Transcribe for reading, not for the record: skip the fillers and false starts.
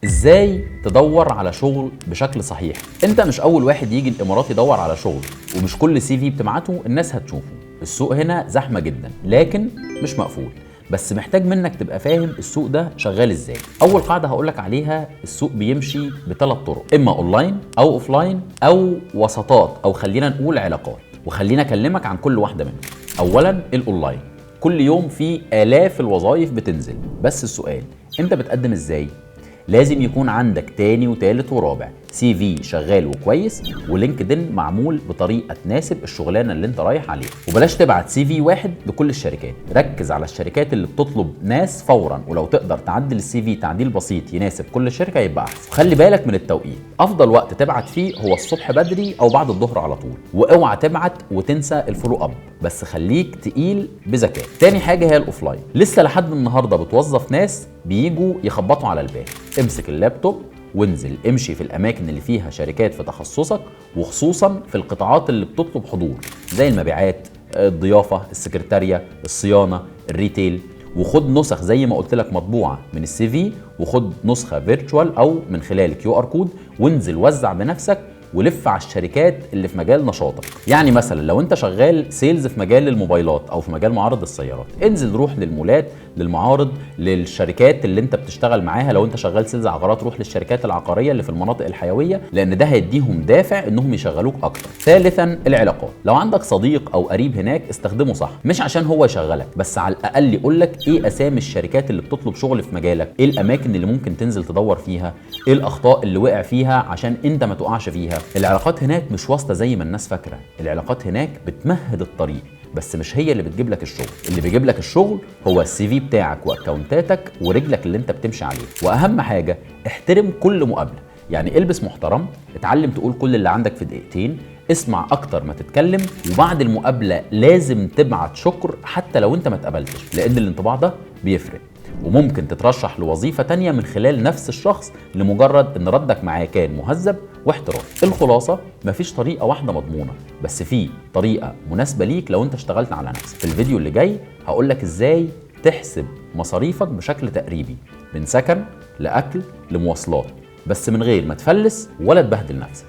ازاي تدور على شغل بشكل صحيح؟ انت مش اول واحد يجي الامارات يدور على شغل، ومش كل سي في بتبعته الناس هتشوفه. السوق هنا زحمه جدا لكن مش مقفول، بس محتاج منك تبقى فاهم السوق ده شغال ازاي. اول قاعده هقولك عليها، السوق بيمشي بثلاث طرق، اما اونلاين او اوفلاين او وسطات، او خلينا نقول علاقات. وخلينا اكلمك عن كل واحده منهم. اولا الاونلاين، كل يوم في آلاف الوظائف بتنزل، بس السؤال انت بتقدم ازاي؟ لازم يكون عندك تاني وتالت ورابع سي في شغال وكويس، ولينكدين معمول بطريقه تناسب الشغلانه اللي انت رايح عليها. وبلاش تبعت سي في واحد لكل الشركات، ركز على الشركات اللي بتطلب ناس فورا، ولو تقدر تعدل السي في تعديل بسيط يناسب كل شركه يبقى احسن. خلي بالك من التوقيت، افضل وقت تبعت فيه هو الصبح بدري او بعد الظهر على طول، واوعى تبعت وتنسى الفولو اب، بس خليك تقيل بذكاء. تاني حاجه هي الاوفلاين، لسه لحد النهارده بتوظف ناس بييجوا يخبطوا على الباب. امسك اللابتوب وانزل امشي في الاماكن اللي فيها شركات في تخصصك، وخصوصا في القطاعات اللي بتطلب حضور زي المبيعات، الضيافه، السكرتاريه، الصيانه، الريتيل. وخد نسخ زي ما قلت لك مطبوعه من السي في، وخد نسخه فيرتشوال او من خلال QR كود، وانزل وزع بنفسك ولف على الشركات اللي في مجال نشاطك. يعني مثلا لو انت شغال سيلز في مجال الموبايلات او في مجال معارض السيارات، انزل روح للمولات، للمعارض، للشركات اللي انت بتشتغل معاها. لو انت شغال سيلز عقارات، روح للشركات العقاريه اللي في المناطق الحيويه، لان ده هيديهم دافع انهم يشغلوك اكتر. ثالثا العلاقات، لو عندك صديق او قريب هناك استخدمه صح، مش عشان هو يشغلك بس على الاقل يقول لك ايه اسامي الشركات اللي بتطلب شغل في مجالك، ايه الاماكن اللي ممكن تنزل تدور فيها، ايه الاخطاء اللي وقع فيها عشان انت ما تقعش فيها. العلاقات هناك مش واسطه زي ما الناس فاكره، العلاقات هناك بتمهد الطريق، بس مش هي اللي بتجيب لك الشغل. اللي بيجيب لك الشغل هو السي في بتاعك واكونتاتك ورجلك اللي انت بتمشي عليه. واهم حاجه احترم كل مقابله، يعني البس محترم، اتعلم تقول كل اللي عندك في دقيقتين، اسمع اكتر ما تتكلم، وبعد المقابله لازم تبعت شكر حتى لو انت ما اتقبلتش، لان الانطباع ده بيفرق. وممكن تترشح لوظيفة تانية من خلال نفس الشخص لمجرد ان ردك معاه كان مهذب واحترام. الخلاصة، مفيش طريقة واحدة مضمونة، بس في طريقة مناسبة ليك لو انت اشتغلت على نفسك. في الفيديو اللي جاي هقولك ازاي تحسب مصاريفك بشكل تقريبي، من سكن لأكل لمواصلات، بس من غير ما تفلس ولا تبهدل نفسك.